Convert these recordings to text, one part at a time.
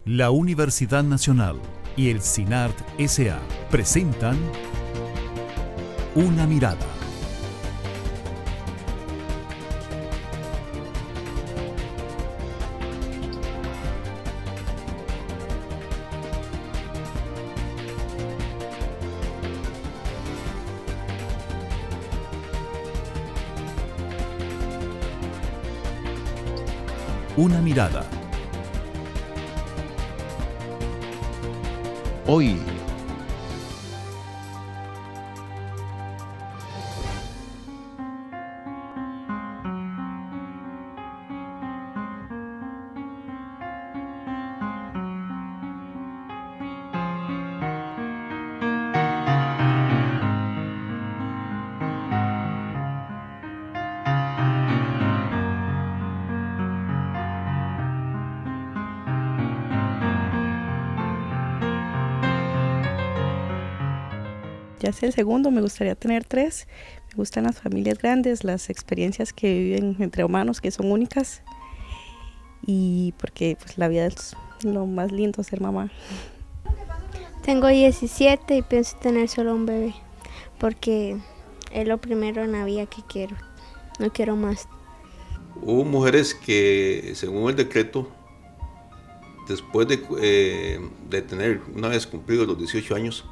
La Universidad Nacional y el CINART S.A. presentan Una Mirada. Una Mirada. Hoy, ya sea el segundo, me gustaría tener 3. Me gustan las familias grandes, las experiencias que viven entre humanos que son únicas y porque pues, la vida es lo más lindo, ser mamá. Tengo 17 y pienso tener solo un bebé porque es lo primero en la vida que quiero, no quiero más. Hubo mujeres que, según el decreto, después de tener, una vez cumplidos los 18 años,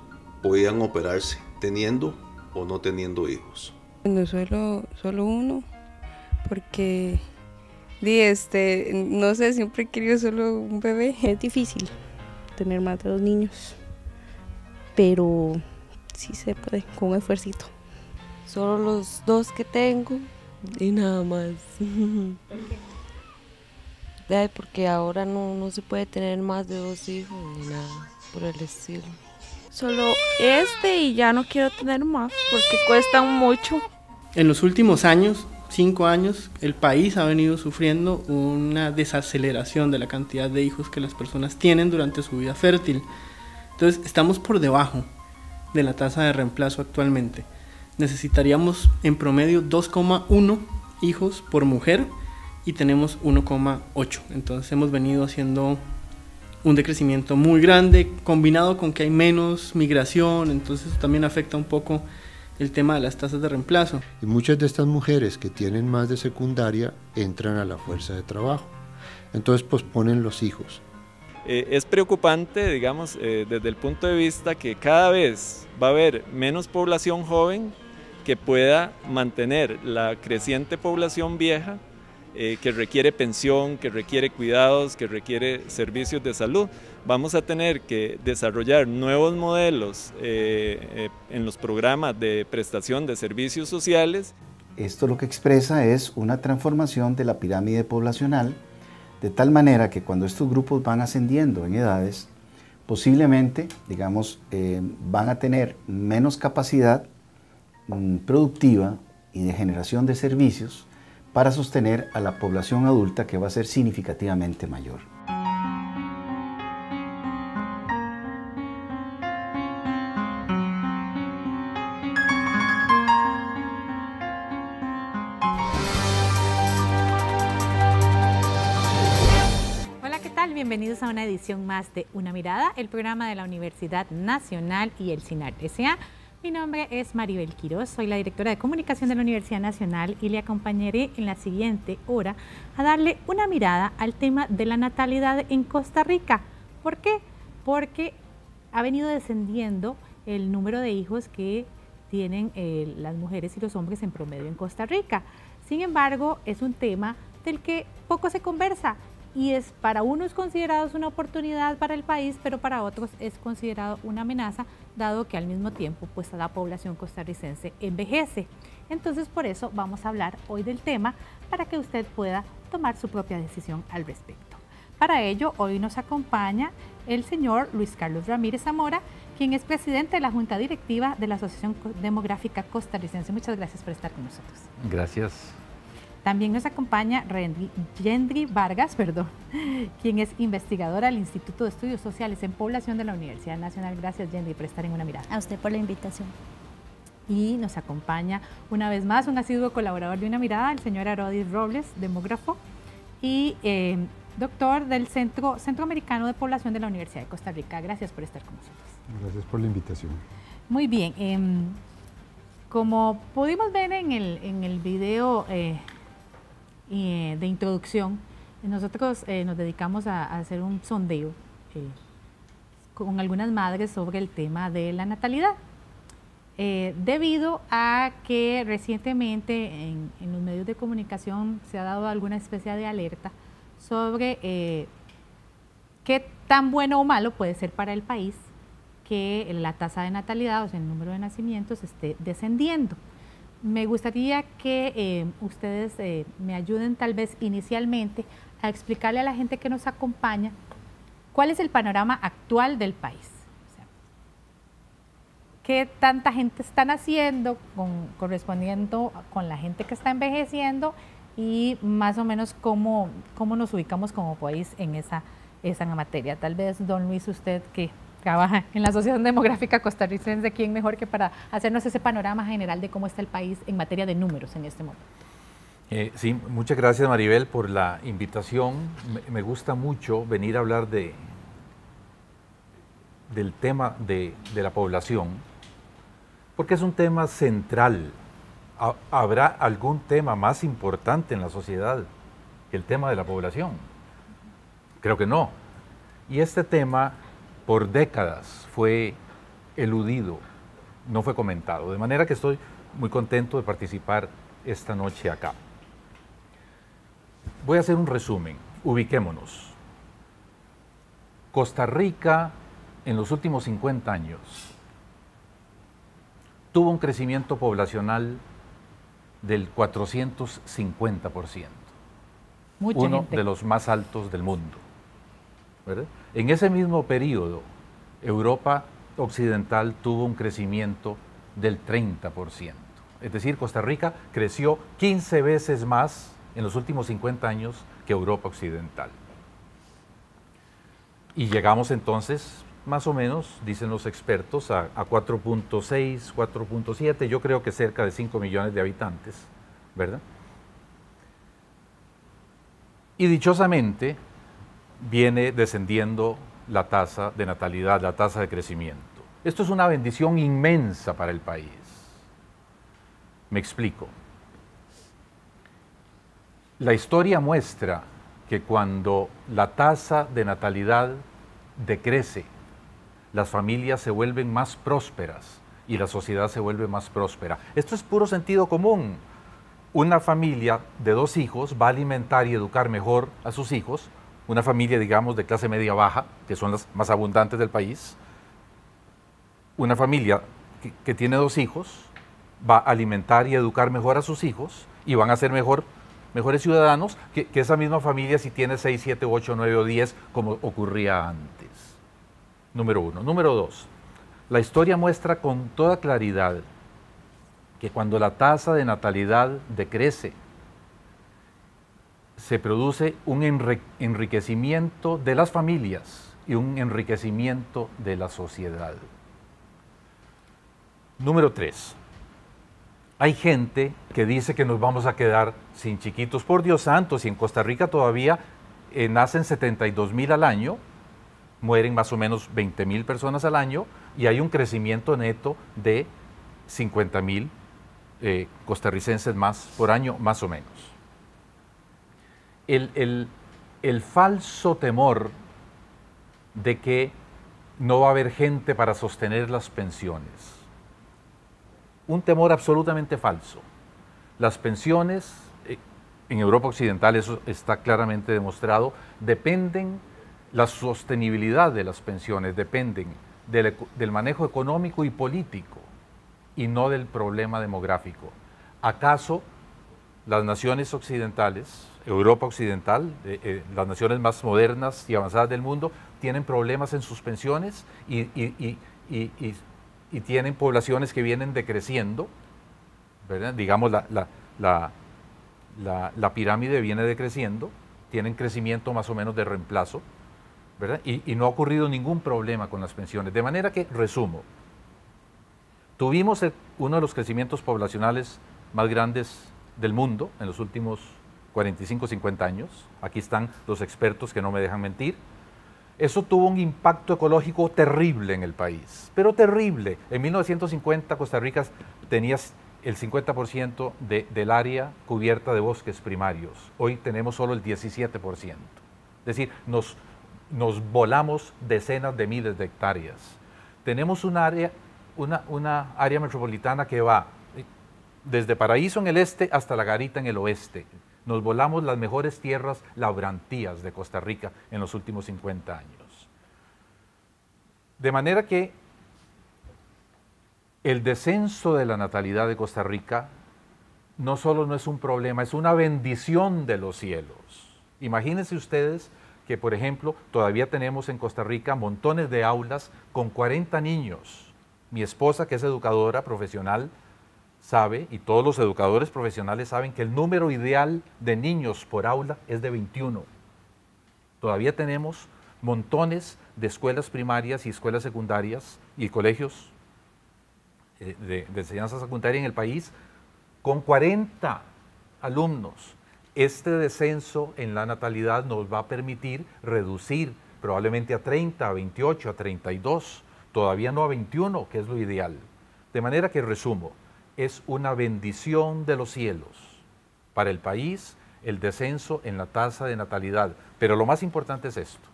podían operarse, teniendo o no teniendo hijos. No solo uno, porque no sé, siempre he querido solo un bebé. Es difícil tener más de 2 niños, pero sí se puede, con un esfuercito. Solo los 2 que tengo y nada más. ¿Por qué? Porque ahora no se puede tener más de 2 hijos ni nada por el estilo. Solo y ya no quiero tener más porque cuestan mucho. En los últimos años, 5 años, el país ha venido sufriendo una desaceleración de la cantidad de hijos que las personas tienen durante su vida fértil. Entonces estamos por debajo de la tasa de reemplazo actualmente. Necesitaríamos en promedio 2,1 hijos por mujer y tenemos 1,8. Entonces hemos venido haciendo un decrecimiento muy grande, combinado con que hay menos migración, entonces eso también afecta un poco el tema de las tasas de reemplazo. y muchas de estas mujeres que tienen más de secundaria entran a la fuerza de trabajo, entonces posponen los hijos. Es preocupante, digamos, desde el punto de vista que cada vez va a haber menos población joven que pueda mantener la creciente población vieja, que requiere pensión, que requiere cuidados, que requiere servicios de salud. Vamos a tener que desarrollar nuevos modelos en los programas de prestación de servicios sociales. Esto lo que expresa es una transformación de la pirámide poblacional, de tal manera que cuando estos grupos van ascendiendo en edades, posiblemente, digamos, van a tener menos capacidad productiva y de generación de servicios para sostener a la población adulta, que va a ser significativamente mayor. Hola, ¿qué tal? Bienvenidos a una edición más de Una Mirada, el programa de la Universidad Nacional y el CINART S.A. Mi nombre es Maribel Quiroz, soy la directora de comunicación de la Universidad Nacional y le acompañaré en la siguiente hora a darle una mirada al tema de la natalidad en Costa Rica. ¿Por qué? Porque ha venido descendiendo el número de hijos que tienen las mujeres y los hombres en promedio en Costa Rica. Sin embargo, es un tema del que poco se conversa y es para unos considerados una oportunidad para el país, pero para otros es considerado una amenaza, dado que al mismo tiempo pues la población costarricense envejece. Entonces por eso vamos a hablar hoy del tema para que usted pueda tomar su propia decisión al respecto. Para ello hoy nos acompaña el señor Luis Carlos Ramírez Zamora, quien es presidente de la Junta Directiva de la Asociación Demográfica Costarricense. Muchas gracias por estar con nosotros. Gracias. También nos acompaña Yendri Vargas, quien es investigadora del Instituto de Estudios Sociales en Población de la Universidad Nacional. Gracias, Yendri, por estar en Una Mirada. A usted por la invitación. Y nos acompaña una vez más un asiduo colaborador de Una Mirada, el señor Arodis Robles, demógrafo, y doctor del Centro Americano de Población de la Universidad de Costa Rica. Gracias por estar con nosotros. Gracias por la invitación. Muy bien, como pudimos ver en el video de introducción, nosotros nos dedicamos a hacer un sondeo con algunas madres sobre el tema de la natalidad. Debido a que recientemente en los medios de comunicación se ha dado alguna especie de alerta sobre qué tan bueno o malo puede ser para el país que la tasa de natalidad, o sea, el número de nacimientos, esté descendiendo. Me gustaría que ustedes me ayuden tal vez inicialmente a explicarle a la gente que nos acompaña cuál es el panorama actual del país. O sea, qué tanta gente están haciendo correspondiendo con la gente que está envejeciendo y más o menos cómo nos ubicamos como país en esa materia. Tal vez, don Luis, usted que trabaja en la Asociación Demográfica Costarricense, ¿quién mejor que para hacernos ese panorama general de cómo está el país en materia de números en este momento? Sí, muchas gracias, Maribel, por la invitación. Me gusta mucho venir a hablar del tema de la población, porque es un tema central. ¿Habrá algún tema más importante en la sociedad que el tema de la población? Creo que no. Y este tema por décadas fue eludido, no fue comentado, de manera que estoy muy contento de participar esta noche acá. Voy a hacer un resumen, ubiquémonos. Costa Rica en los últimos 50 años tuvo un crecimiento poblacional del 450%, uno de los más altos del mundo, ¿verdad? En ese mismo periodo, Europa Occidental tuvo un crecimiento del 30%. Es decir, Costa Rica creció 15 veces más en los últimos 50 años que Europa Occidental. Y llegamos entonces, más o menos, dicen los expertos, a 4.6, 4.7, yo creo que cerca de 5 millones de habitantes, ¿verdad? Y dichosamente viene descendiendo la tasa de natalidad, la tasa de crecimiento. Esto es una bendición inmensa para el país. Me explico. La historia muestra que cuando la tasa de natalidad decrece, las familias se vuelven más prósperas y la sociedad se vuelve más próspera. Esto es puro sentido común. Una familia de 2 hijos va a alimentar y educar mejor a sus hijos. Una familia, digamos, de clase media baja, que son las más abundantes del país. Una familia que tiene 2 hijos va a alimentar y educar mejor a sus hijos y van a ser mejores ciudadanos que esa misma familia si tiene 6, 7, 8, 9 o 10, como ocurría antes. Número 1. Número 2. La historia muestra con toda claridad que cuando la tasa de natalidad decrece, se produce un enriquecimiento de las familias y un enriquecimiento de la sociedad. Número 3. Hay gente que dice que nos vamos a quedar sin chiquitos. Por Dios santo, si en Costa Rica todavía nacen 72,000 al año, mueren más o menos 20,000 personas al año y hay un crecimiento neto de 50,000 costarricenses más por año, más o menos. El falso temor de que no va a haber gente para sostener las pensiones. Un temor absolutamente falso. Las pensiones, en Europa Occidental eso está claramente demostrado, la sostenibilidad de las pensiones dependen del manejo económico y político y no del problema demográfico. ¿Acaso las naciones occidentales, Europa Occidental, las naciones más modernas y avanzadas del mundo, tienen problemas en sus pensiones y tienen poblaciones que vienen decreciendo, ¿verdad? Digamos, la pirámide viene decreciendo, tienen crecimiento más o menos de reemplazo, ¿verdad? Y no ha ocurrido ningún problema con las pensiones. De manera que, resumo, tuvimos uno de los crecimientos poblacionales más grandes del mundo en los últimos 45, 50 años. Aquí están los expertos que no me dejan mentir. Eso tuvo un impacto ecológico terrible en el país, pero terrible. En 1950 Costa Rica tenía el 50% del área cubierta de bosques primarios. Hoy tenemos solo el 17%. Es decir, nos volamos decenas de miles de hectáreas. Tenemos una área metropolitana que va desde Paraíso en el este hasta La Garita en el oeste. Nos volamos las mejores tierras labrantías de Costa Rica en los últimos 50 años. De manera que el descenso de la natalidad de Costa Rica no solo no es un problema, es una bendición de los cielos. Imagínense ustedes que, por ejemplo, todavía tenemos en Costa Rica montones de aulas con 40 niños. Mi esposa, que es educadora profesional, sabe, y todos los educadores profesionales saben, que el número ideal de niños por aula es de 21. Todavía tenemos montones de escuelas primarias y escuelas secundarias y colegios de enseñanza secundaria en el país con 40 alumnos. Este descenso en la natalidad nos va a permitir reducir probablemente a 30, a 28, a 32, todavía no a 21, que es lo ideal. De manera que, resumo, es una bendición de los cielos para el país el descenso en la tasa de natalidad. Pero lo más importante es esto.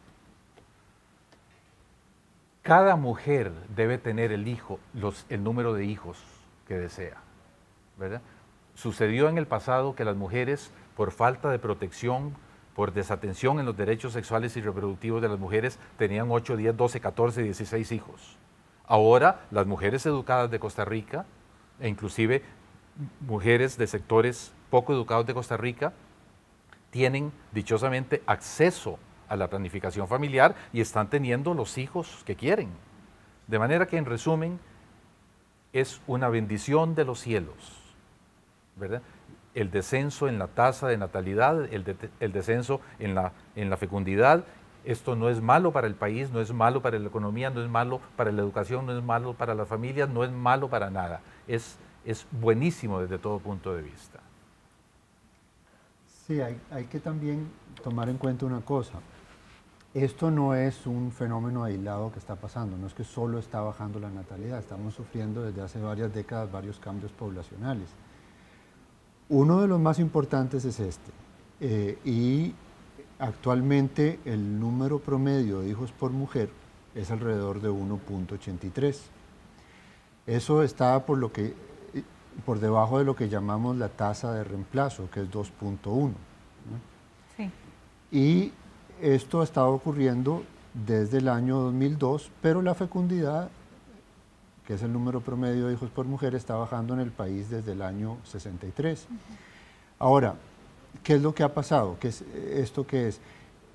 Cada mujer debe tener el número de hijos que desea, ¿verdad? Sucedió en el pasado que las mujeres, por falta de protección, por desatención en los derechos sexuales y reproductivos de las mujeres, tenían 8, 10, 12, 14, 16 hijos. Ahora, las mujeres educadas de Costa Rica, e inclusive mujeres de sectores poco educados de Costa Rica, tienen dichosamente acceso a la planificación familiar y están teniendo los hijos que quieren. De manera que, en resumen, es una bendición de los cielos, ¿verdad? El descenso en la tasa de natalidad, el descenso en la fecundidad. Esto no es malo para el país, no es malo para la economía, no es malo para la educación, no es malo para las familias, no es malo para nada. Es buenísimo desde todo punto de vista. Sí, hay que también tomar en cuenta una cosa. Esto no es un fenómeno aislado que está pasando, no es que solo está bajando la natalidad, estamos sufriendo desde hace varias décadas varios cambios poblacionales. Uno de los más importantes es este, y actualmente el número promedio de hijos por mujer es alrededor de 1.83. Eso está por debajo de lo que llamamos la tasa de reemplazo, que es 2.1. ¿no? Sí. Y esto ha estado ocurriendo desde el año 2002, pero la fecundidad, que es el número promedio de hijos por mujer, está bajando en el país desde el año 63. Ahora, ¿qué es lo que ha pasado? ¿Qué es esto? ¿Qué es?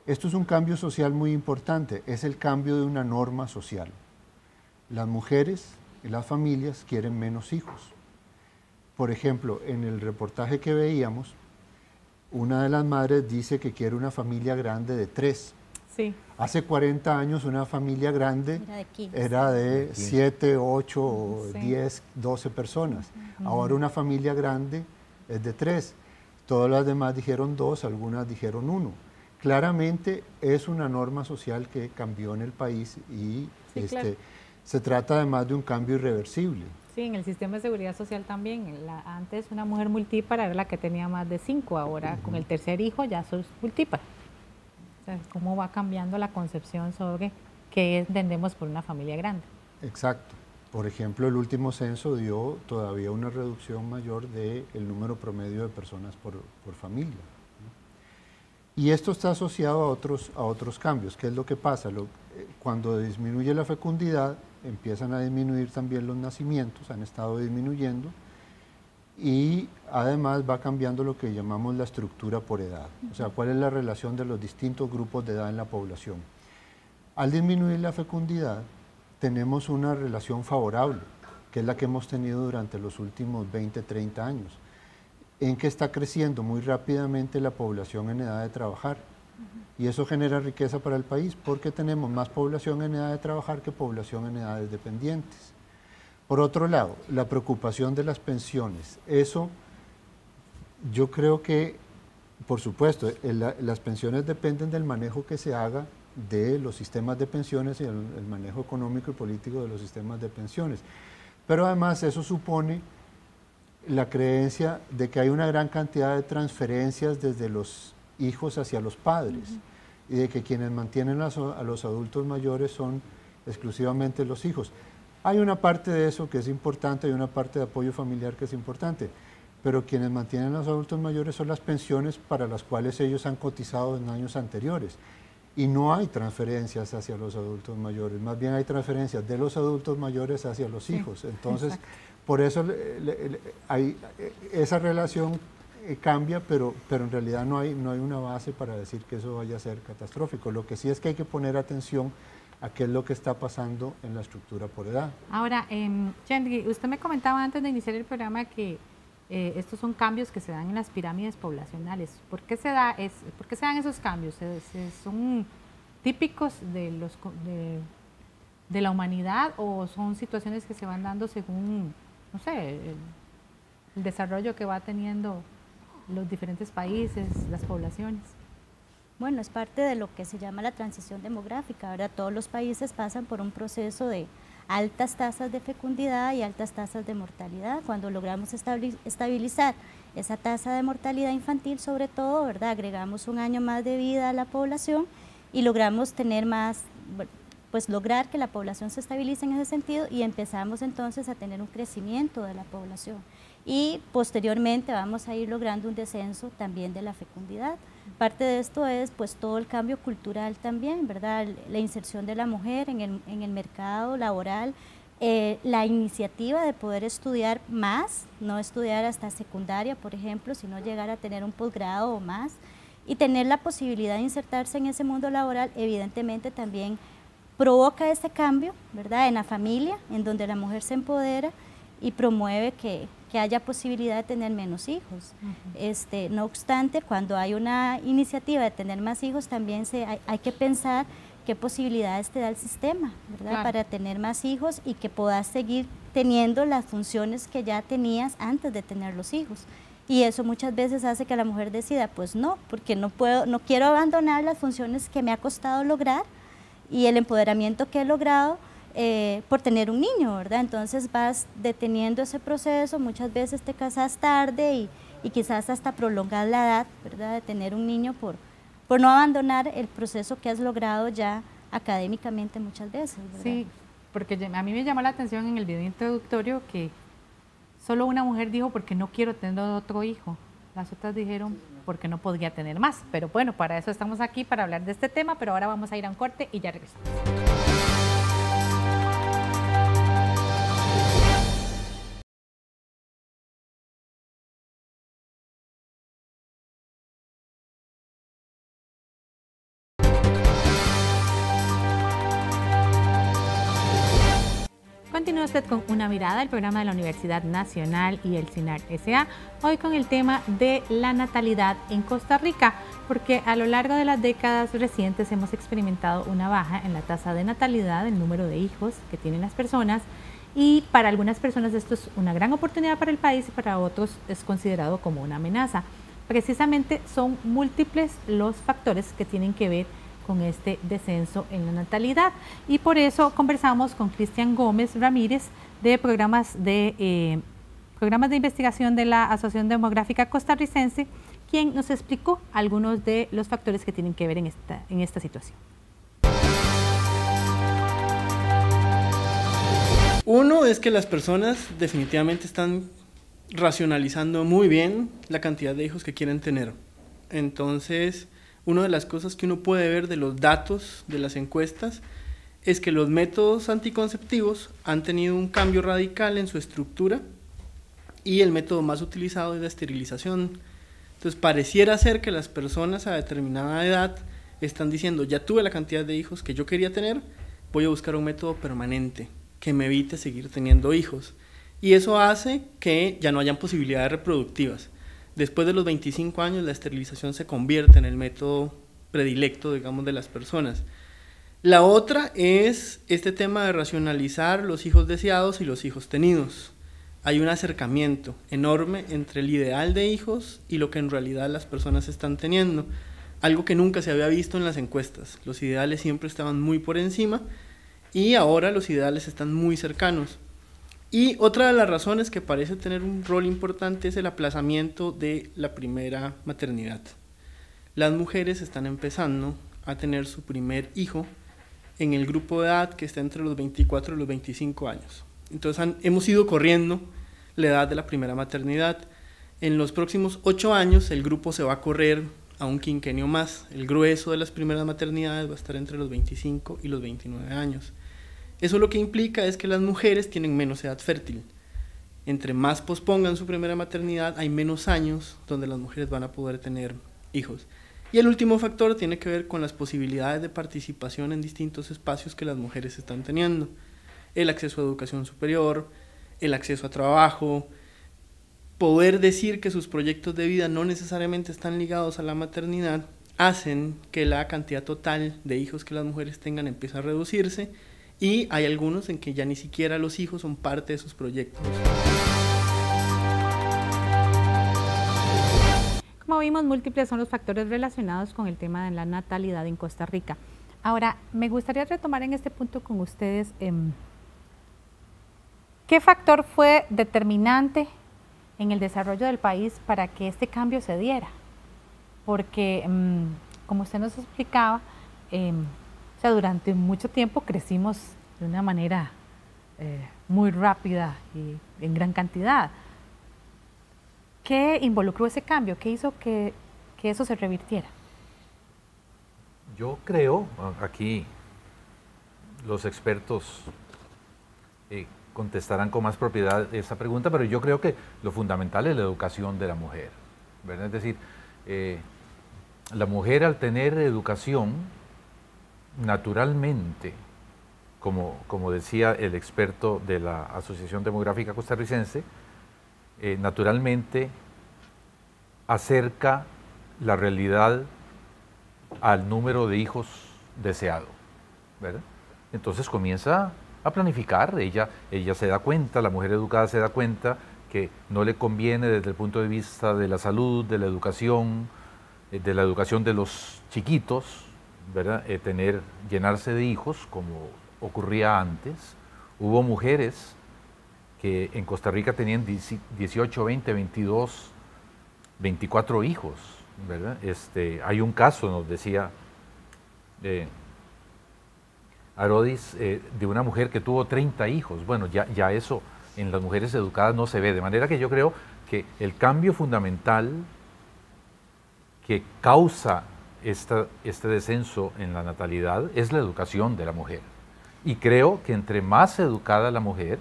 Esto es un cambio social muy importante, es el cambio de una norma social. Las mujeres y las familias quieren menos hijos. Por ejemplo, en el reportaje que veíamos, una de las madres dice que quiere una familia grande de 3. Sí. Hace 40 años una familia grande era de 7, 8, sí. 10, 12 personas. Ahora una familia grande es de 3. Todas las demás dijeron 2, algunas dijeron 1. Claramente es una norma social que cambió en el país y sí, claro. Se trata además de un cambio irreversible. Sí, en el sistema de seguridad social también. Antes una mujer multípara era la que tenía más de 5, ahora con el tercer hijo ya sos multípara. O sea, cómo va cambiando la concepción sobre qué entendemos por una familia grande. Exacto. Por ejemplo, el último censo dio todavía una reducción mayor del número promedio de personas por familia. Y esto está asociado a otros cambios. ¿Qué es lo que pasa? Cuando disminuye la fecundidad, empiezan a disminuir también los nacimientos, han estado disminuyendo, y además va cambiando lo que llamamos la estructura por edad. O sea, cuál es la relación de los distintos grupos de edad en la población. Al disminuir la fecundidad, tenemos una relación favorable, que es la que hemos tenido durante los últimos 20, 30 años, en que está creciendo muy rápidamente la población en edad de trabajar. Y eso genera riqueza para el país porque tenemos más población en edad de trabajar que población en edades dependientes. Por otro lado, la preocupación de las pensiones. Eso yo creo que Por supuesto, las pensiones dependen del manejo que se haga de los sistemas de pensiones y el manejo económico y político de los sistemas de pensiones. Pero además eso supone la creencia de que hay una gran cantidad de transferencias desde los hijos hacia los padres y de que quienes mantienen a los adultos mayores son exclusivamente los hijos. Hay una parte de eso que es importante, hay una parte de apoyo familiar que es importante, pero quienes mantienen a los adultos mayores son las pensiones para las cuales ellos han cotizado en años anteriores. Y no hay transferencias hacia los adultos mayores, más bien hay transferencias de los adultos mayores hacia los hijos. Entonces, exacto. Por eso esa relación cambia, pero en realidad no hay una base para decir que eso vaya a ser catastrófico. Lo que sí es que hay que poner atención a qué es lo que está pasando en la estructura por edad. Ahora, Yendri, usted me comentaba antes de iniciar el programa que estos son cambios que se dan en las pirámides poblacionales. ¿Por qué se dan esos cambios? ¿Son típicos de la humanidad o son situaciones que se van dando según, no sé, el desarrollo que va teniendo los diferentes países, las poblaciones? Bueno, es parte de lo que se llama la transición demográfica, ¿verdad? Todos los países pasan por un proceso de altas tasas de fecundidad y altas tasas de mortalidad. Cuando logramos estabilizar esa tasa de mortalidad infantil, sobre todo, ¿verdad? Agregamos un año más de vida a la población y logramos tener más, pues lograr que la población se estabilice en ese sentido y empezamos entonces a tener un crecimiento de la población. Y posteriormente vamos a ir logrando un descenso también de la fecundidad. Parte de esto es pues todo el cambio cultural también, ¿verdad? La inserción de la mujer en el mercado laboral, la iniciativa de poder estudiar más, no estudiar hasta secundaria, por ejemplo, sino llegar a tener un posgrado o más, y tener la posibilidad de insertarse en ese mundo laboral, evidentemente también provoca ese cambio, ¿verdad? En la familia, en donde la mujer se empodera y promueve que haya posibilidad de tener menos hijos. No obstante, cuando hay una iniciativa de tener más hijos, también hay que pensar qué posibilidades te da el sistema, ¿verdad? Claro. Para tener más hijos y que puedas seguir teniendo las funciones que ya tenías antes de tener los hijos. Y eso muchas veces hace que la mujer decida, pues no, porque no quiero abandonar las funciones que me ha costado lograr y el empoderamiento que he logrado por tener un niño, ¿verdad? Entonces vas deteniendo ese proceso, muchas veces te casas tarde y quizás hasta prolongas la edad, ¿verdad? De tener un niño por no abandonar el proceso que has logrado ya académicamente muchas veces, ¿verdad? Sí, porque a mí me llamó la atención en el video introductorio que solo una mujer dijo porque no quiero tener otro hijo, las otras dijeron porque no podía tener más, pero bueno, para eso estamos aquí, para hablar de este tema, pero ahora vamos a ir a un corte y ya regresamos. Continúa usted con Una Mirada, el programa de la Universidad Nacional y el CINART S.A., hoy con el tema de la natalidad en Costa Rica, porque a lo largo de las décadas recientes hemos experimentado una baja en la tasa de natalidad, el número de hijos que tienen las personas, y para algunas personas esto es una gran oportunidad para el país y para otros es considerado como una amenaza. Precisamente son múltiples los factores que tienen que ver con este descenso en la natalidad y por eso conversamos con Cristian Gómez Ramírez de programas de investigación de la Asociación Demográfica Costarricense, quien nos explicó algunos de los factores que tienen que ver en esta situación. Uno es que las personas definitivamente están racionalizando muy bien la cantidad de hijos que quieren tener. Entonces, una de las cosas que uno puede ver de los datos de las encuestas es que los métodos anticonceptivos han tenido un cambio radical en su estructura y el método más utilizado es la esterilización. Entonces pareciera ser que las personas a determinada edad están diciendo, ya tuve la cantidad de hijos que yo quería tener, voy a buscar un método permanente que me evite seguir teniendo hijos. Y eso hace que ya no hayan posibilidades reproductivas. Después de los 25 años, la esterilización se convierte en el método predilecto, digamos, de las personas. La otra es este tema de racionalizar los hijos deseados y los hijos tenidos. hay un acercamiento enorme entre el ideal de hijos y lo que en realidad las personas están teniendo. Algo que nunca se había visto en las encuestas. Los ideales siempre estaban muy por encima y ahora los ideales están muy cercanos. Y otra de las razones que parece tener un rol importante es el aplazamiento de la primera maternidad. Las mujeres están empezando a tener su primer hijo en el grupo de edad que está entre los 24 y los 25 años. Entonces hemos ido corriendo la edad de la primera maternidad. En los próximos 8 años el grupo se va a correr a un quinquenio más. El grueso de las primeras maternidades va a estar entre los 25 y los 29 años. Eso lo que implica es que las mujeres tienen menos edad fértil. Entre más pospongan su primera maternidad, hay menos años donde las mujeres van a poder tener hijos. Y el último factor tiene que ver con las posibilidades de participación en distintos espacios que las mujeres están teniendo. El acceso a educación superior, el acceso a trabajo, poder decir que sus proyectos de vida no necesariamente están ligados a la maternidad, hacen que la cantidad total de hijos que las mujeres tengan empiece a reducirse, y hay algunos en que ya ni siquiera los hijos son parte de sus proyectos. Como vimos, múltiples son los factores relacionados con el tema de la natalidad en Costa Rica. Ahora, me gustaría retomar en este punto con ustedes, ¿qué factor fue determinante en el desarrollo del país para que este cambio se diera? Porque, como usted nos explicaba, o sea, durante mucho tiempo crecimos de una manera muy rápida y en gran cantidad. ¿Qué involucró ese cambio? ¿Qué hizo que eso se revirtiera? Yo creo, aquí los expertos contestarán con más propiedad esa pregunta, pero yo creo que lo fundamental es la educación de la mujer, ¿verdad? Es decir, la mujer al tener educación, naturalmente, como decía el experto de la Asociación Demográfica Costarricense, naturalmente acerca la realidad al número de hijos deseado, ¿verdad? Entonces comienza a planificar, ella se da cuenta, la mujer educada se da cuenta que no le conviene desde el punto de vista de la salud, de la educación de los chiquitos, ¿verdad? Llenarse de hijos como ocurría antes. Hubo mujeres que en Costa Rica tenían 18, 20, 22, 24 hijos, ¿verdad? Hay un caso, nos decía Arodis, de una mujer que tuvo 30 hijos. Bueno, ya eso en las mujeres educadas no se ve, de manera que yo creo que el cambio fundamental que causa este descenso en la natalidad es la educación de la mujer. Y creo que entre más educada la mujer,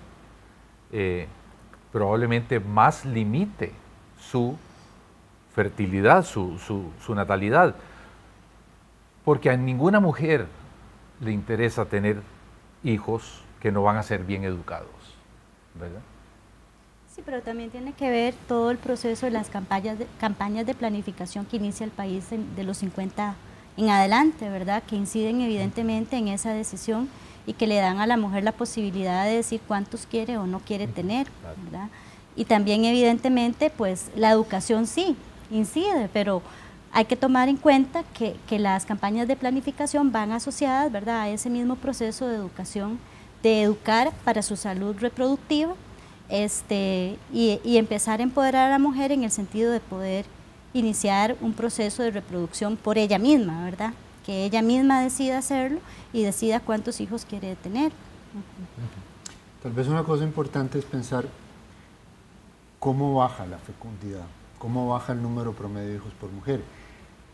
probablemente más limite su fertilidad, su natalidad. Porque a ninguna mujer le interesa tener hijos que no van a ser bien educados, ¿verdad? Sí, pero también tiene que ver todo el proceso de las campañas de planificación que inicia el país de los 50 en adelante, ¿verdad? Que inciden evidentemente en esa decisión y que le dan a la mujer la posibilidad de decir cuántos quiere o no quiere tener, ¿verdad? Y también evidentemente pues la educación sí incide, pero hay que tomar en cuenta que las campañas de planificación van asociadas, ¿verdad?, a ese mismo proceso de educación, de educar para su salud reproductiva, y empezar a empoderar a la mujer en el sentido de poder iniciar un proceso de reproducción por ella misma, ¿verdad? Que ella misma decida hacerlo y decida cuántos hijos quiere tener. Tal vez una cosa importante es pensar cómo baja la fecundidad, cómo baja el número promedio de hijos por mujer.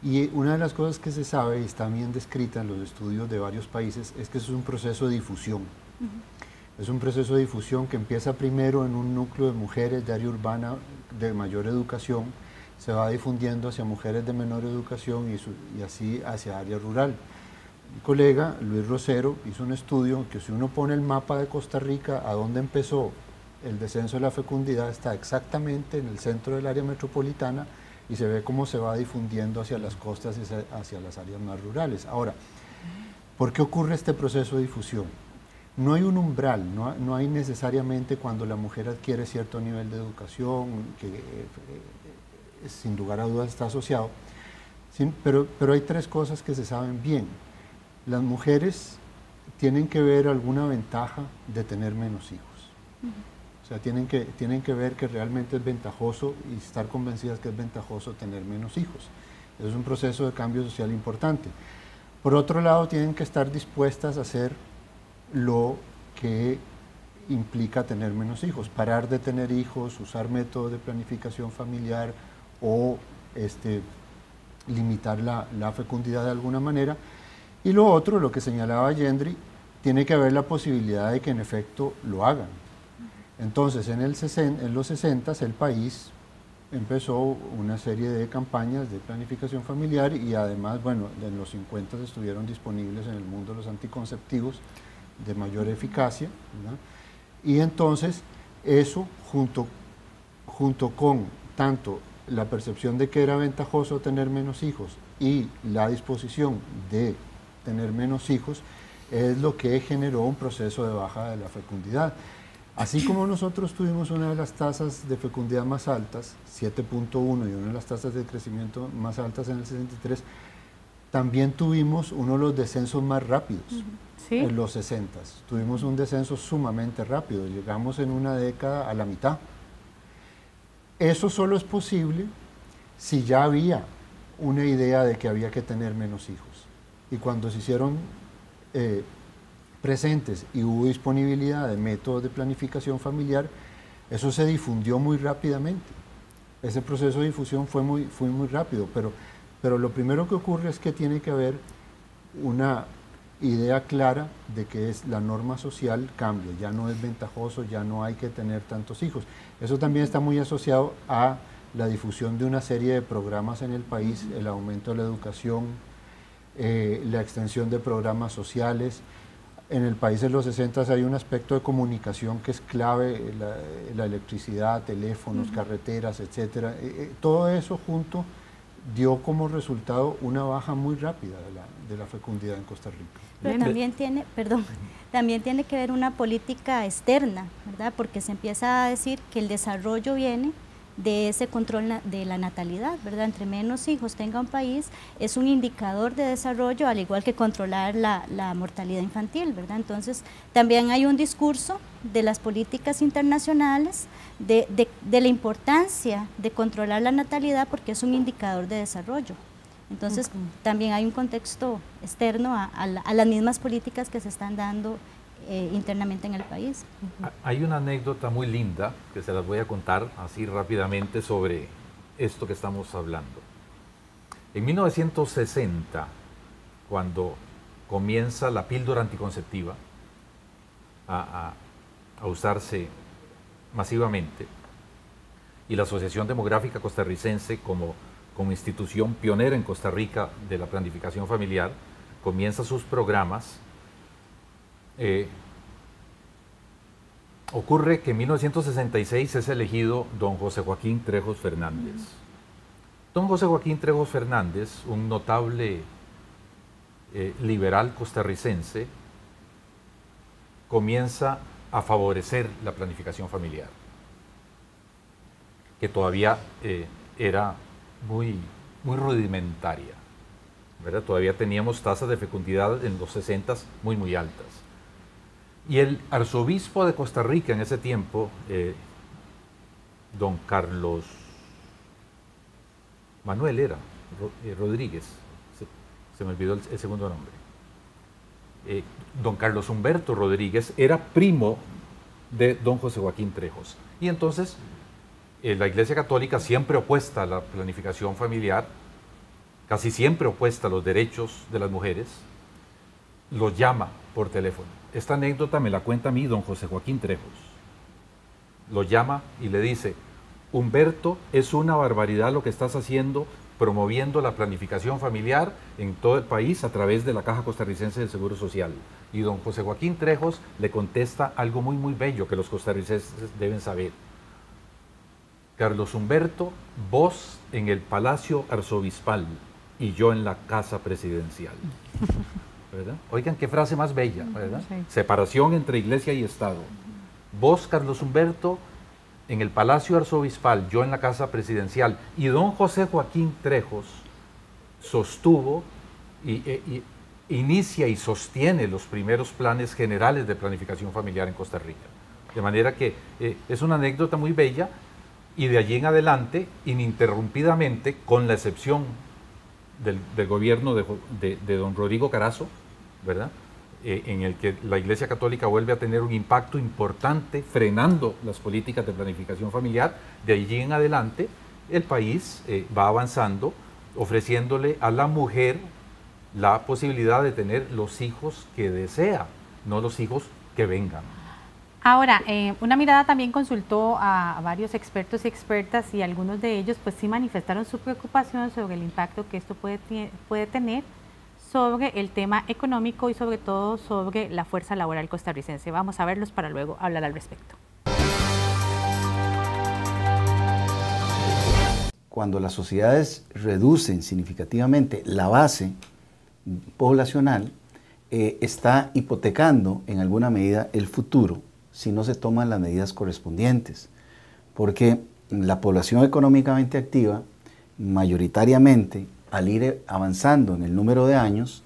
Y una de las cosas que se sabe y está bien descrita en los estudios de varios países es que eso es un proceso de difusión. Es un proceso de difusión que empieza primero en un núcleo de mujeres de área urbana de mayor educación, se va difundiendo hacia mujeres de menor educación y así hacia área rural. Mi colega Luis Rosero hizo un estudio que si uno pone el mapa de Costa Rica a dónde empezó el descenso de la fecundidad, está exactamente en el centro del área metropolitana y se ve cómo se va difundiendo hacia las costas y hacia las áreas más rurales. Ahora, ¿por qué ocurre este proceso de difusión? no hay un umbral, no hay necesariamente cuando la mujer adquiere cierto nivel de educación, que sin lugar a dudas está asociado, ¿sí? Pero hay tres cosas que se saben bien. Las mujeres tienen que ver alguna ventaja de tener menos hijos. O sea, tienen que ver que realmente es ventajoso y estar convencidas que es ventajoso tener menos hijos. Es un proceso de cambio social importante. Por otro lado, tienen que estar dispuestas a hacer lo que implica tener menos hijos, parar de tener hijos, usar métodos de planificación familiar o limitar la fecundidad de alguna manera. Y lo otro, lo que señalaba Yendri, tiene que haber la posibilidad de que en efecto lo hagan. Entonces, en los 60 el país empezó una serie de campañas de planificación familiar y además, bueno, en los 50 estuvieron disponibles en el mundo los anticonceptivos de mayor eficacia, ¿verdad? Y entonces eso junto con tanto la percepción de que era ventajoso tener menos hijos y la disposición de tener menos hijos es lo que generó un proceso de baja de la fecundidad. Así como nosotros tuvimos una de las tasas de fecundidad más altas, 7.1, y una de las tasas de crecimiento más altas en el 63, también tuvimos uno de los descensos más rápidos. ¿Sí? En los 60. Tuvimos un descenso sumamente rápido, llegamos en una década a la mitad. Eso solo es posible si ya había una idea de que había que tener menos hijos. Y cuando se hicieron presentes y hubo disponibilidad de métodos de planificación familiar, eso se difundió muy rápidamente. Ese proceso de difusión fue muy rápido, pero lo primero que ocurre es que tiene que haber una idea clara de que es la norma social cambia, ya no es ventajoso, ya no hay que tener tantos hijos. Eso también está muy asociado a la difusión de una serie de programas en el país, el aumento de la educación, la extensión de programas sociales. En el país en los 60 hay un aspecto de comunicación que es clave, la electricidad, teléfonos, carreteras, etcétera. Todo eso junto dio como resultado una baja muy rápida de la fecundidad en Costa Rica. Pero también tiene que ver una política externa, ¿verdad? Porque se empieza a decir que el desarrollo viene de ese control de la natalidad, ¿verdad? Entre menos hijos tenga un país, es un indicador de desarrollo, al igual que controlar la mortalidad infantil, ¿verdad? Entonces, también hay un discurso de las políticas internacionales de la importancia de controlar la natalidad porque es un indicador de desarrollo. Entonces, también hay un contexto externo a las mismas políticas que se están dando internamente en el país. Hay una anécdota muy linda que se las voy a contar así rápidamente sobre esto que estamos hablando. En 1960, cuando comienza la píldora anticonceptiva a usarse masivamente, y la Asociación Demográfica Costarricense como institución pionera en Costa Rica de la planificación familiar, comienza sus programas. Ocurre que en 1966 es elegido don José Joaquín Trejos Fernández. Don José Joaquín Trejos Fernández, un notable liberal costarricense, comienza a favorecer la planificación familiar, que todavía era muy rudimentaria, ¿verdad? Todavía teníamos tasas de fecundidad en los 60 muy altas. Y el arzobispo de Costa Rica en ese tiempo, don Carlos Manuel era, Rodríguez, se me olvidó el segundo nombre, don Carlos Humberto Rodríguez era primo de don José Joaquín Trejos. Y entonces la Iglesia Católica, siempre opuesta a la planificación familiar, casi siempre opuesta a los derechos de las mujeres, los llama por teléfono. Esta anécdota me la cuenta a mí don José Joaquín Trejos. Lo llama y le dice: Humberto, es una barbaridad lo que estás haciendo promoviendo la planificación familiar en todo el país a través de la Caja Costarricense del Seguro Social. Y don José Joaquín Trejos le contesta algo muy bello que los costarricenses deben saber. Carlos Humberto, vos en el Palacio Arzobispal y yo en la Casa Presidencial. ¿verdad? Oigan qué frase más bella, ¿verdad? Sí. Separación entre iglesia y Estado. Vos, Carlos Humberto, en el Palacio Arzobispal, yo en la Casa Presidencial, y don José Joaquín Trejos sostuvo y inicia y sostiene los primeros planes generales de planificación familiar en Costa Rica. De manera que es una anécdota muy bella, y de allí en adelante, ininterrumpidamente, con la excepción del gobierno de don Rodrigo Carazo, ¿verdad? En el que la Iglesia Católica vuelve a tener un impacto importante frenando las políticas de planificación familiar. De allí en adelante el país va avanzando, ofreciéndole a la mujer la posibilidad de tener los hijos que desea, no los hijos que vengan. Ahora, Una Mirada también consultó a varios expertos y expertas, y algunos de ellos pues sí manifestaron su preocupación sobre el impacto que esto puede tener sobre el tema económico y sobre todo sobre la fuerza laboral costarricense. Vamos a verlos para luego hablar al respecto. Cuando las sociedades reducen significativamente la base poblacional, está hipotecando en alguna medida el futuro si no se toman las medidas correspondientes, porque la población económicamente activa mayoritariamente, al ir avanzando en el número de años,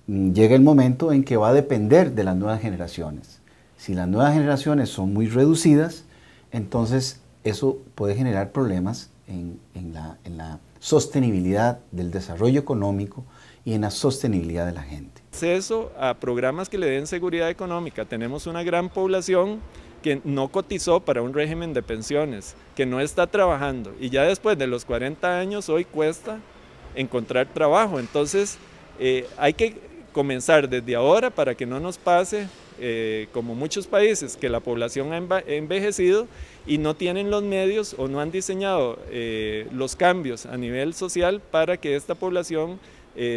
llega el momento en que va a depender de las nuevas generaciones. Si las nuevas generaciones son muy reducidas, entonces eso puede generar problemas en la sostenibilidad del desarrollo económico y en la sostenibilidad de la gente. Acceso a programas que le den seguridad económica. Tenemos una gran población que no cotizó para un régimen de pensiones, que no está trabajando, y ya después de los 40 años hoy cuesta encontrar trabajo. Entonces hay que comenzar desde ahora para que no nos pase como muchos países, que la población ha envejecido y no tienen los medios o no han diseñado los cambios a nivel social para que esta población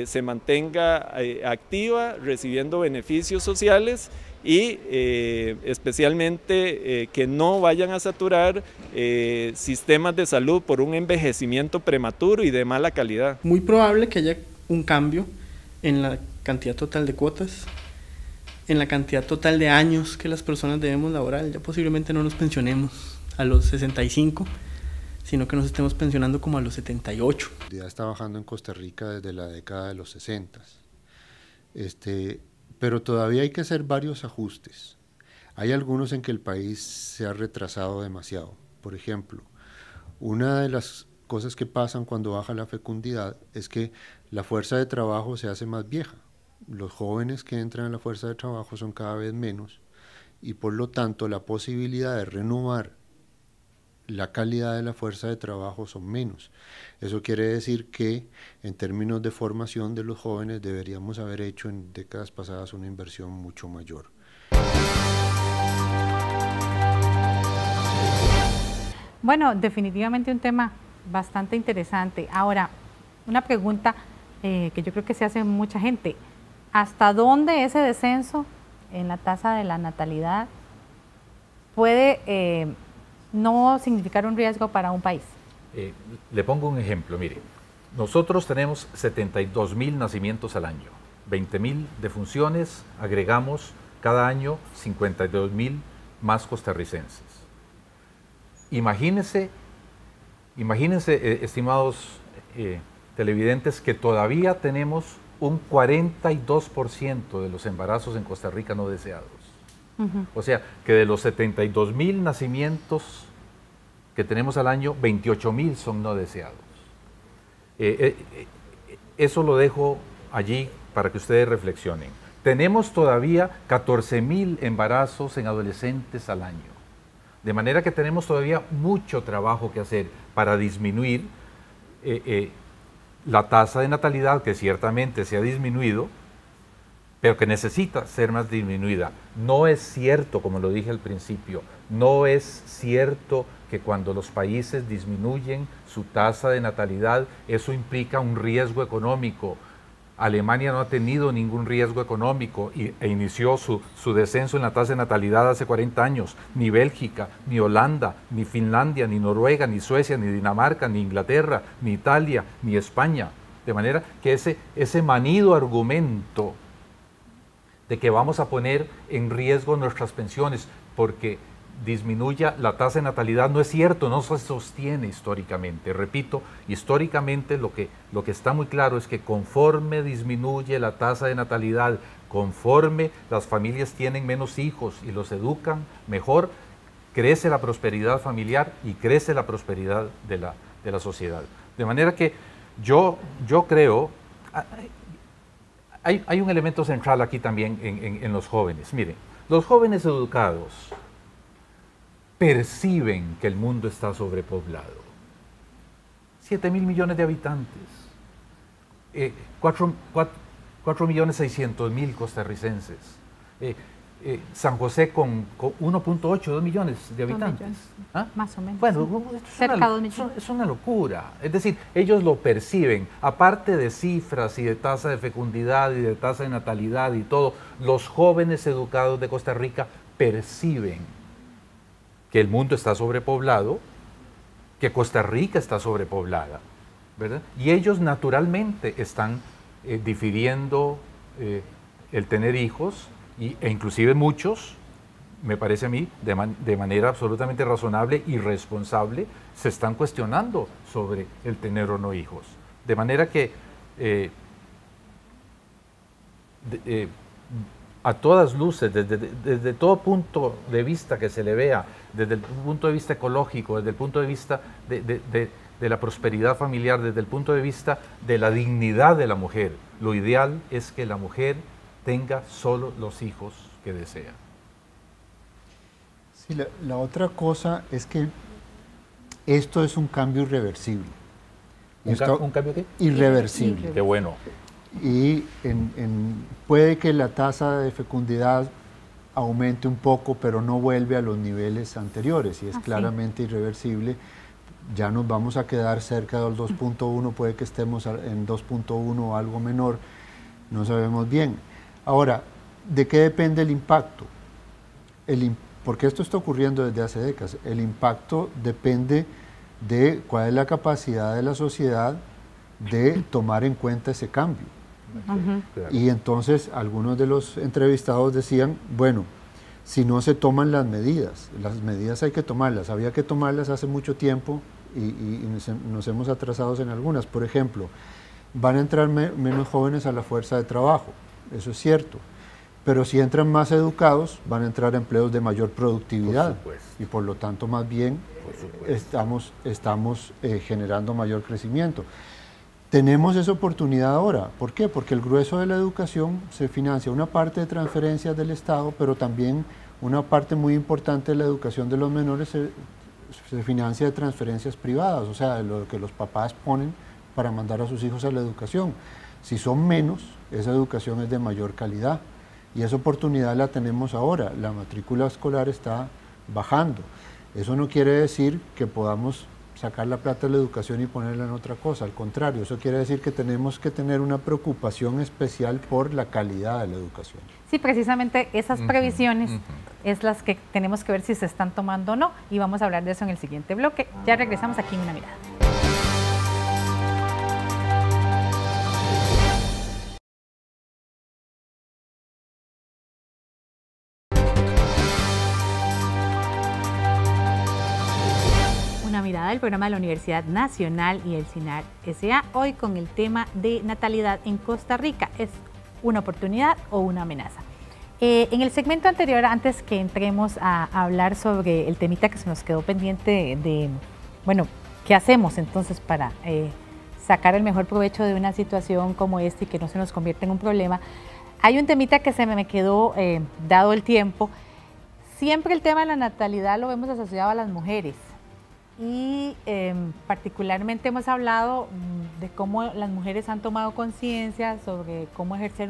se mantenga activa, recibiendo beneficios sociales y especialmente que no vayan a saturar sistemas de salud por un envejecimiento prematuro y de mala calidad. Muy probable que haya un cambio en la cantidad total de cuotas, en la cantidad total de años que las personas debemos laborar. Ya posiblemente no nos pensionemos a los 65, sino que nos estemos pensionando como a los 78. Ya está bajando en Costa Rica desde la década de los 60. Pero todavía hay que hacer varios ajustes. Hay algunos en que el país se ha retrasado demasiado. Por ejemplo, una de las cosas que pasan cuando baja la fecundidad es que la fuerza de trabajo se hace más vieja. Los jóvenes que entran en la fuerza de trabajo son cada vez menos, y por lo tanto la posibilidad de renovar la calidad de la fuerza de trabajo son menos. Eso quiere decir que en términos de formación de los jóvenes deberíamos haber hecho en décadas pasadas una inversión mucho mayor. Bueno, definitivamente un tema bastante interesante. Ahora, una pregunta que yo creo que se hace mucha gente. ¿Hasta dónde ese descenso en la tasa de la natalidad puede no significar un riesgo para un país? Le pongo un ejemplo, mire, nosotros tenemos 72.000 nacimientos al año, 20.000 defunciones, agregamos cada año 52.000 más costarricenses. Imagínense, estimados televidentes, que todavía tenemos un 42% de los embarazos en Costa Rica no deseados. O sea, que de los 72.000 nacimientos que tenemos al año, 28.000 son no deseados. Eso lo dejo allí para que ustedes reflexionen. Tenemos todavía 14.000 embarazos en adolescentes al año. De manera que tenemos todavía mucho trabajo que hacer para disminuir la tasa de natalidad, que ciertamente se ha disminuido, pero que necesita ser más disminuida. No es cierto, como lo dije al principio, no es cierto que cuando los países disminuyen su tasa de natalidad, eso implica un riesgo económico. Alemania no ha tenido ningún riesgo económico e inició su descenso en la tasa de natalidad hace 40 años. Ni Bélgica, ni Holanda, ni Finlandia, ni Noruega, ni Suecia, ni Dinamarca, ni Inglaterra, ni Italia, ni España. De manera que ese manido argumento de que vamos a poner en riesgo nuestras pensiones porque disminuya la tasa de natalidad, no es cierto, no se sostiene históricamente. Repito, históricamente lo que está muy claro es que conforme disminuye la tasa de natalidad, conforme las familias tienen menos hijos y los educan mejor, crece la prosperidad familiar y crece la prosperidad de la sociedad. De manera que yo creo, hay un elemento central aquí también en los jóvenes. Miren, los jóvenes educados perciben que el mundo está sobrepoblado. 7.000 millones de habitantes, 4.600.000 costarricenses, San José con 1.8, 2 millones de habitantes. ¿Ah? Más o menos. Bueno, es una locura. Es decir, ellos lo perciben. Aparte de cifras y de tasa de fecundidad y de tasa de natalidad y todo, los jóvenes educados de Costa Rica perciben que el mundo está sobrepoblado, que Costa Rica está sobrepoblada, ¿verdad? Y ellos naturalmente están difiriendo el tener hijos, e inclusive muchos, me parece a mí, de manera absolutamente razonable y responsable, se están cuestionando sobre el tener o no hijos. De manera que a todas luces, desde todo punto de vista que se le vea, desde el punto de vista ecológico, desde el punto de vista de la prosperidad familiar, desde el punto de vista de la dignidad de la mujer, lo ideal es que la mujer tenga solo los hijos que desea. Sí, la otra cosa es que esto es un cambio irreversible. ¿Un cambio qué? Irreversible. Qué bueno. Y puede que la tasa de fecundidad aumente un poco, pero no vuelve a los niveles anteriores y es claramente irreversible. Ya nos vamos a quedar cerca del 2.1, puede que estemos en 2.1 o algo menor, no sabemos bien. Ahora, ¿de qué depende el impacto? Porque esto está ocurriendo desde hace décadas. El impacto depende de cuál es la capacidad de la sociedad de tomar en cuenta ese cambio. Y entonces algunos de los entrevistados decían, bueno, si no se toman las medidas hay que tomarlas, había que tomarlas hace mucho tiempo y nos hemos atrasado en algunas. Por ejemplo, van a entrar menos jóvenes a la fuerza de trabajo, eso es cierto, pero si entran más educados van a entrar a empleos de mayor productividad y por lo tanto más bien estamos generando mayor crecimiento. Tenemos esa oportunidad ahora. ¿Por qué? Porque el grueso de la educación se financia una parte de transferencias del Estado, pero también una parte muy importante de la educación de los menores se financia de transferencias privadas, o sea, de lo que los papás ponen para mandar a sus hijos a la educación. Si son menos, esa educación es de mayor calidad y esa oportunidad la tenemos ahora. La matrícula escolar está bajando. Eso no quiere decir que podamos sacar la plata de la educación y ponerla en otra cosa, al contrario, eso quiere decir que tenemos que tener una preocupación especial por la calidad de la educación. Sí, precisamente esas previsiones es las que tenemos que ver si se están tomando o no, y vamos a hablar de eso en el siguiente bloque. Ya regresamos aquí en Una Mirada. Mirada, el programa de la Universidad Nacional y el CINAR S.A. hoy con el tema de natalidad en Costa Rica. ¿Es una oportunidad o una amenaza? En el segmento anterior, antes que entremos a hablar sobre el temita que se nos quedó pendiente bueno, ¿qué hacemos entonces para sacar el mejor provecho de una situación como esta y que no se nos convierta en un problema? Hay un temita que se me quedó dado el tiempo. Siempre el tema de la natalidad lo vemos asociado a las mujeres. Y particularmente hemos hablado de cómo las mujeres han tomado conciencia sobre cómo ejercer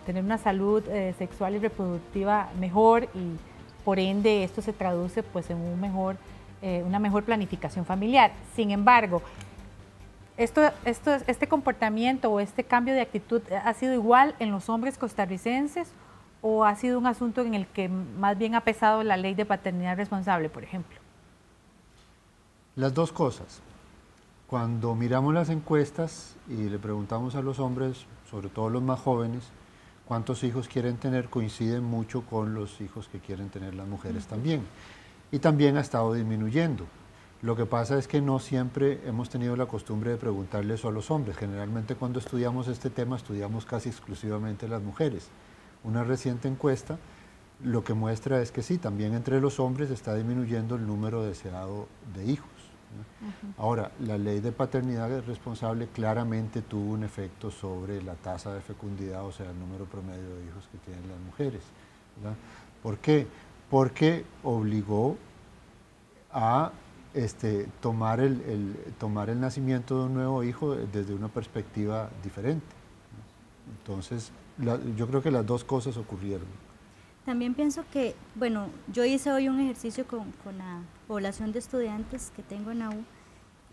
tener una salud sexual y reproductiva mejor y por ende esto se traduce pues en una mejor planificación familiar. Sin embargo, este comportamiento o este cambio de actitud ha sido igual en los hombres costarricenses o ha sido un asunto en el que más bien ha pesado la ley de paternidad responsable, por ejemplo. Las dos cosas. Cuando miramos las encuestas y le preguntamos a los hombres, sobre todo los más jóvenes, cuántos hijos quieren tener coinciden mucho con los hijos que quieren tener las mujeres también. Y también ha estado disminuyendo. Lo que pasa es que no siempre hemos tenido la costumbre de preguntarle eso a los hombres. Generalmente cuando estudiamos este tema estudiamos casi exclusivamente a las mujeres. Una reciente encuesta lo que muestra es que sí, también entre los hombres está disminuyendo el número deseado de hijos, ¿no? Ahora, la ley de paternidad responsable claramente tuvo un efecto sobre la tasa de fecundidad, o sea, el número promedio de hijos que tienen las mujeres, ¿verdad? ¿Por qué? Porque obligó a tomar el nacimiento de un nuevo hijo desde una perspectiva diferente, ¿no? Entonces, yo creo que las dos cosas ocurrieron. También pienso que, bueno, yo hice hoy un ejercicio con la población de estudiantes que tengo en la U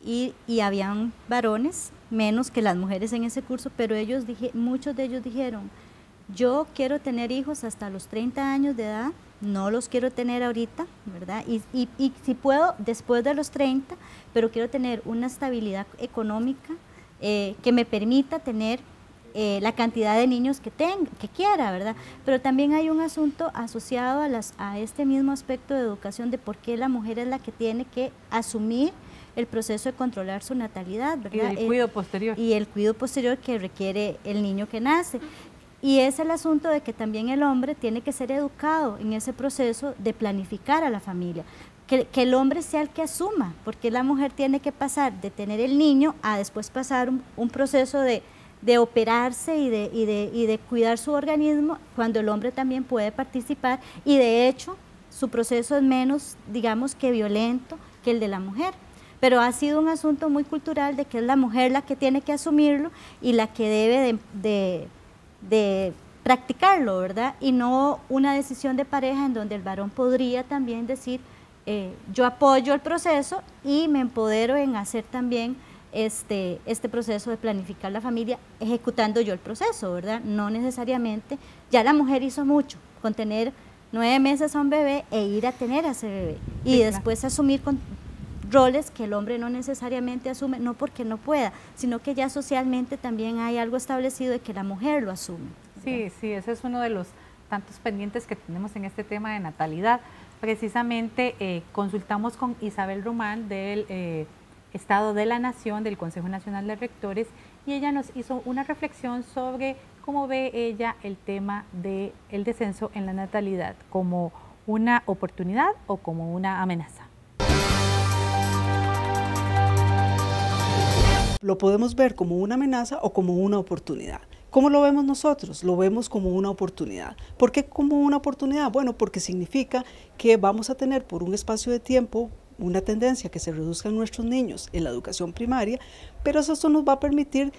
y habían varones, menos que las mujeres en ese curso, pero muchos de ellos dijeron, yo quiero tener hijos hasta los 30 años de edad, no los quiero tener ahorita, ¿verdad? Y si puedo, después de los 30, pero quiero tener una estabilidad económica que me permita tener la cantidad de niños que quiera, ¿verdad? Pero también hay un asunto asociado a este mismo aspecto de educación de por qué la mujer es la que tiene que asumir el proceso de controlar su natalidad, ¿verdad? Y el cuidado posterior. Y el cuidado posterior que requiere el niño que nace. Y es el asunto de que también el hombre tiene que ser educado en ese proceso de planificar a la familia. Que el hombre sea el que asuma, porque la mujer tiene que pasar de tener el niño a después pasar un proceso de operarse y de cuidar su organismo, cuando el hombre también puede participar y de hecho su proceso es menos, digamos, que violento que el de la mujer. Pero ha sido un asunto muy cultural de que es la mujer la que tiene que asumirlo y la que debe de practicarlo, ¿verdad? Y no una decisión de pareja en donde el varón podría también decir, yo apoyo el proceso y me empodero en hacer también este proceso de planificar la familia, ejecutando yo el proceso, ¿verdad? No necesariamente, ya la mujer hizo mucho con tener 9 meses a un bebé e ir a tener a ese bebé y después asumir con roles que el hombre no necesariamente asume, no porque no pueda, sino que ya socialmente también hay algo establecido de que la mujer lo asume. Sí, sí, ese es uno de los tantos pendientes que tenemos en este tema de natalidad. Precisamente consultamos con Isabel Román del Estado de la Nación, del Consejo Nacional de Rectores, y ella nos hizo una reflexión sobre cómo ve ella el tema del descenso en la natalidad, como una oportunidad o como una amenaza. Lo podemos ver como una amenaza o como una oportunidad. ¿Cómo lo vemos nosotros? Lo vemos como una oportunidad. ¿Por qué como una oportunidad? Bueno, porque significa que vamos a tener por un espacio de tiempo una tendencia a que se reduzcan nuestros niños en la educación primaria, pero eso nos va a permitir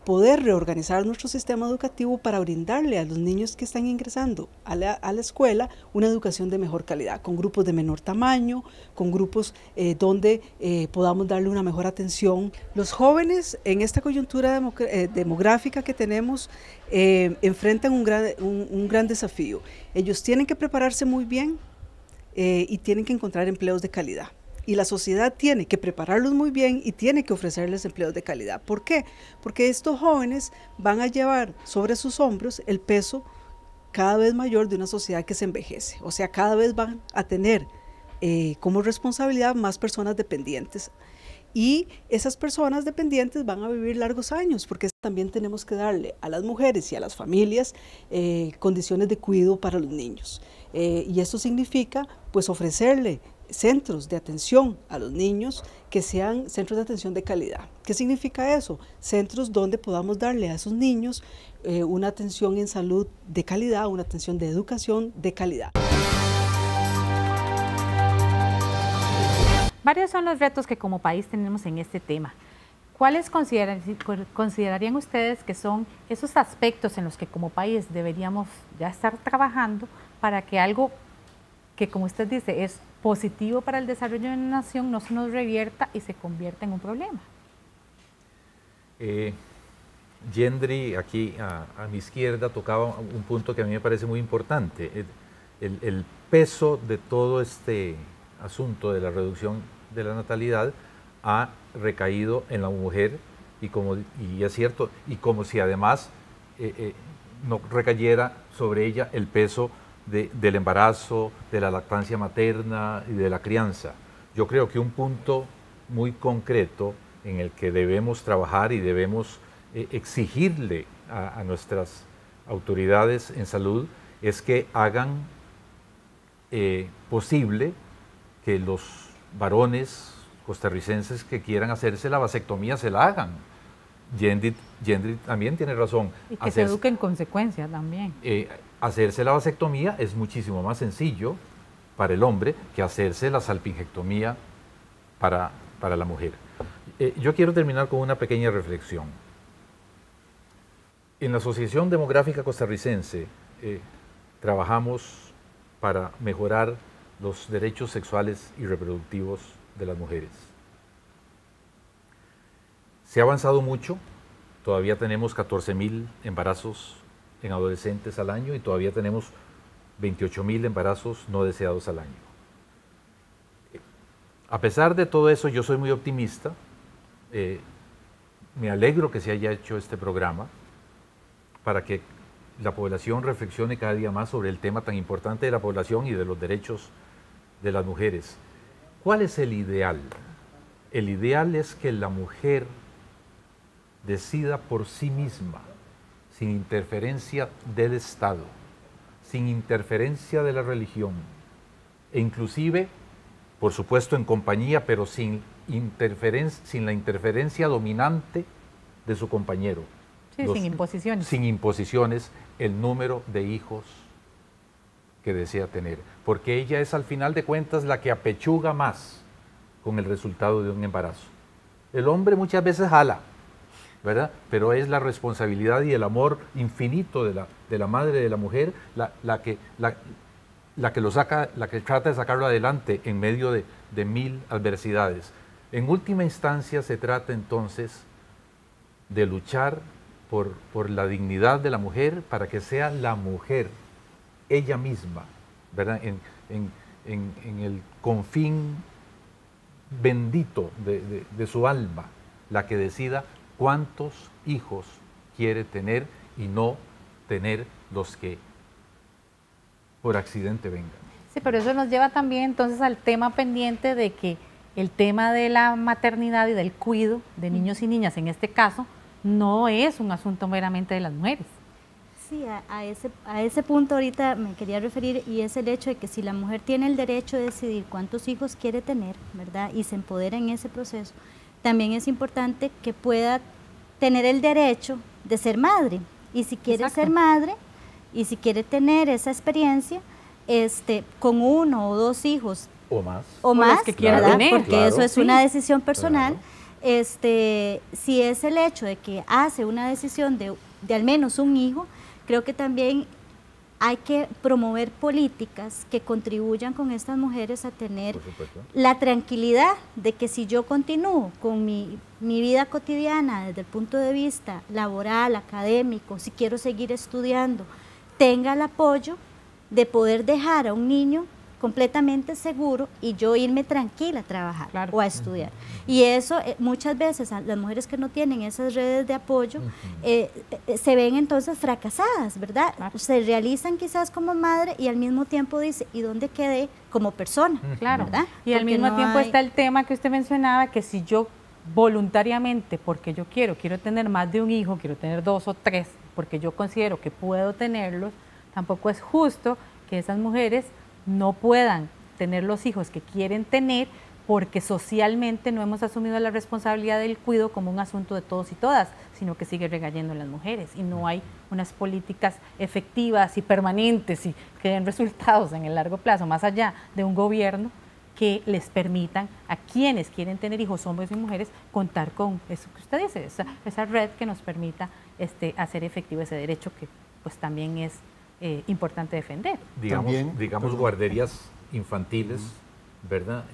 poder reorganizar nuestro sistema educativo para brindarle a los niños que están ingresando a la escuela una educación de mejor calidad, con grupos de menor tamaño, con grupos donde podamos darle una mejor atención. Los jóvenes en esta coyuntura demográfica que tenemos enfrentan un gran desafío. Ellos tienen que prepararse muy bien y tienen que encontrar empleos de calidad. Y la sociedad tiene que prepararlos muy bien y tiene que ofrecerles empleos de calidad. ¿Por qué? Porque estos jóvenes van a llevar sobre sus hombros el peso cada vez mayor de una sociedad que se envejece. O sea, cada vez van a tener como responsabilidad más personas dependientes. Y esas personas dependientes van a vivir largos años, porque también tenemos que darle a las mujeres y a las familias condiciones de cuidado para los niños. Y esto significa pues ofrecerle centros de atención a los niños que sean centros de atención de calidad. ¿Qué significa eso? Centros donde podamos darle a esos niños una atención en salud de calidad, una atención de educación de calidad. Varios son los retos que como país tenemos en este tema. ¿Cuáles considerarían ustedes que son esos aspectos en los que como país deberíamos ya estar trabajando para que algo que, como usted dice, es positivo para el desarrollo de una nación no se nos revierta y se convierta en un problema? Gendry, aquí a mi izquierda, tocaba un punto que a mí me parece muy importante. El peso de todo este asunto de la reducción de la natalidad ha recaído en la mujer y es cierto, y como si además no recayera sobre ella el peso del embarazo, de la lactancia materna y de la crianza. Yo creo que un punto muy concreto en el que debemos trabajar y debemos exigirle a nuestras autoridades en salud es que hagan posible que los varones costarricenses que quieran hacerse la vasectomía se la hagan. Yendrit también tiene razón. Y que se eduque en consecuencia también. Hacerse la vasectomía es muchísimo más sencillo para el hombre que hacerse la salpingectomía para la mujer. Yo quiero terminar con una pequeña reflexión. En la Asociación Demográfica Costarricense trabajamos para mejorar los derechos sexuales y reproductivos de las mujeres. Se ha avanzado mucho, todavía tenemos 14.000 embarazos en adolescentes al año y todavía tenemos 28.000 embarazos no deseados al año. A pesar de todo eso, yo soy muy optimista, me alegro que se haya hecho este programa para que la población reflexione cada día más sobre el tema tan importante de la población y de los derechos de las mujeres. ¿Cuál es el ideal? El ideal es que la mujer decida por sí misma, sin interferencia del Estado, sin interferencia de la religión, e inclusive, por supuesto, en compañía, pero sin la interferencia dominante de su compañero. Sí, sin imposiciones. Sin imposiciones, el número de hijos que desea tener, porque ella es al final de cuentas la que apechuga más con el resultado de un embarazo. El hombre muchas veces jala, ¿verdad? Pero es la responsabilidad y el amor infinito de la madre de la mujer la que trata de sacarlo adelante en medio de mil adversidades. En última instancia se trata entonces de luchar por la dignidad de la mujer para que sea la mujer ella misma, ¿verdad? En el confín bendito de su alma, la que decida cuántos hijos quiere tener y no tener los que por accidente vengan. Sí, pero eso nos lleva también entonces al tema pendiente de que el tema de la maternidad y del cuidado de niños y niñas, en este caso, no es un asunto meramente de las mujeres. Sí, a ese punto ahorita me quería referir, y es el hecho de que si la mujer tiene el derecho de decidir cuántos hijos quiere tener, ¿verdad? Y se empodera en ese proceso, también es importante que pueda tener el derecho de ser madre. Y si quiere ser madre, y si quiere tener esa experiencia, con 1 o 2 hijos o más que quiera tener, porque eso es una decisión personal. Si es el hecho de que hace una decisión de al menos un hijo, creo que también hay que promover políticas que contribuyan con estas mujeres a tener la tranquilidad de que si yo continúo con mi vida cotidiana desde el punto de vista laboral, académico, si quiero seguir estudiando, tenga el apoyo de poder dejar a un niño completamente seguro y yo irme tranquila a trabajar o a estudiar. Y eso muchas veces las mujeres que no tienen esas redes de apoyo se ven entonces fracasadas, ¿verdad? Se realizan quizás como madre y al mismo tiempo dice, ¿y dónde quedé como persona? ¿Verdad? Y al mismo tiempo está el tema que usted mencionaba, que si yo voluntariamente, porque yo quiero tener más de un hijo, quiero tener 2 o 3, porque yo considero que puedo tenerlos, tampoco es justo que esas mujeres no puedan tener los hijos que quieren tener porque socialmente no hemos asumido la responsabilidad del cuidado como un asunto de todos y todas, sino que sigue recayendo en las mujeres y no hay unas políticas efectivas y permanentes y que den resultados en el largo plazo, más allá de un gobierno que les permitan a quienes quieren tener hijos, hombres y mujeres, contar con eso que usted dice, esa red que nos permita hacer efectivo ese derecho que pues también es importante defender. Digamos guarderías infantiles, ¿verdad?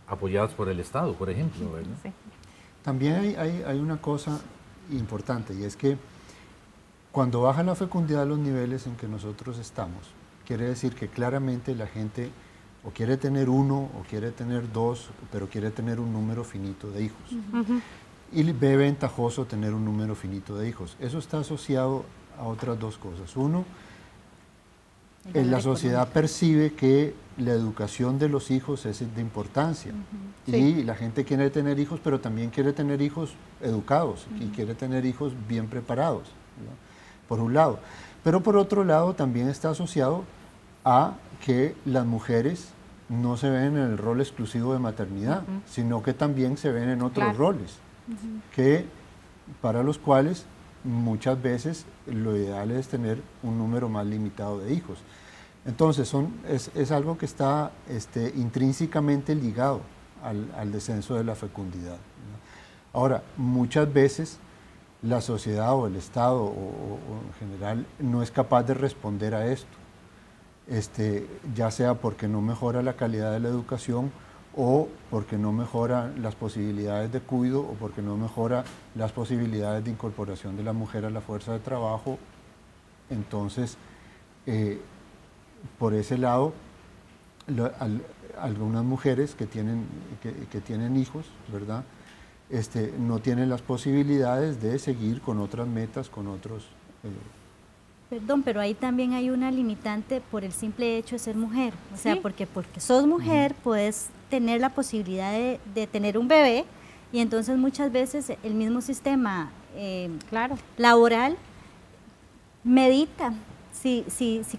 Apoyadas por el Estado, por ejemplo, ¿verdad? Sí. También hay una cosa importante, y es que cuando baja la fecundidad a los niveles en que nosotros estamos, quiere decir que claramente la gente o quiere tener 1 o quiere tener 2, pero quiere tener un número finito de hijos. Y ve ventajoso tener un número finito de hijos. Eso está asociado otras dos cosas. Uno, la sociedad percibe que la educación de los hijos es de importancia y la gente quiere tener hijos, pero también quiere tener hijos educados y quiere tener hijos bien preparados, ¿verdad? Por un lado. Pero por otro lado también está asociado a que las mujeres no se ven en el rol exclusivo de maternidad, sino que también se ven en otros roles, que para los cuales muchas veces lo ideal es tener un número más limitado de hijos. Entonces es algo que está intrínsecamente ligado al descenso de la fecundidad, ¿no? Ahora, muchas veces la sociedad o el Estado o en general no es capaz de responder a esto, ya sea porque no mejora la calidad de la educación o porque no mejora las posibilidades de cuidado o porque no mejora las posibilidades de incorporación de la mujer a la fuerza de trabajo. Entonces, por ese lado, algunas mujeres que tienen hijos, ¿verdad? No tienen las posibilidades de seguir con otras metas, con otros... Perdón, pero ahí también hay una limitante por el simple hecho de ser mujer. O sea, porque sos mujer, puedes tener la posibilidad de tener un bebé, y entonces muchas veces el mismo sistema laboral medita si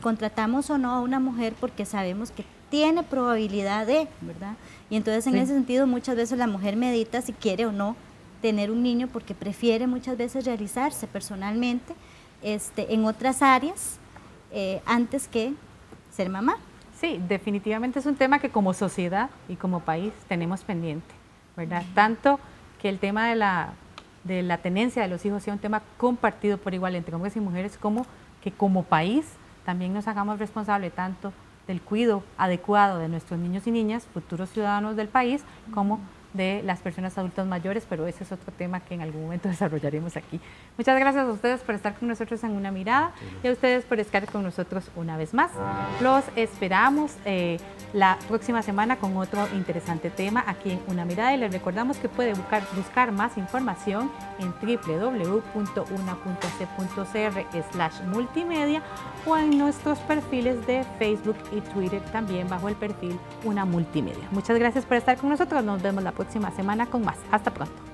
contratamos o no a una mujer, porque sabemos que tiene probabilidad de, ¿verdad? Y entonces en ese sentido muchas veces la mujer medita si quiere o no tener un niño, porque prefiere muchas veces realizarse personalmente en otras áreas antes que ser mamá. Sí, definitivamente es un tema que como sociedad y como país tenemos pendiente, ¿verdad? Tanto que el tema de la tenencia de los hijos sea un tema compartido por igual entre hombres y mujeres, como que como país también nos hagamos responsables tanto del cuidado adecuado de nuestros niños y niñas, futuros ciudadanos del país, como de las personas adultas mayores, pero ese es otro tema que en algún momento desarrollaremos aquí. Muchas gracias a ustedes por estar con nosotros en Una Mirada y a ustedes por estar con nosotros una vez más. Los esperamos la próxima semana con otro interesante tema aquí en Una Mirada, y les recordamos que puede buscar más información en www.una.c.cr/multimedia o en nuestros perfiles de Facebook y Twitter, también bajo el perfil Una Multimedia. Muchas gracias por estar con nosotros, nos vemos la próxima semana con más. Hasta pronto.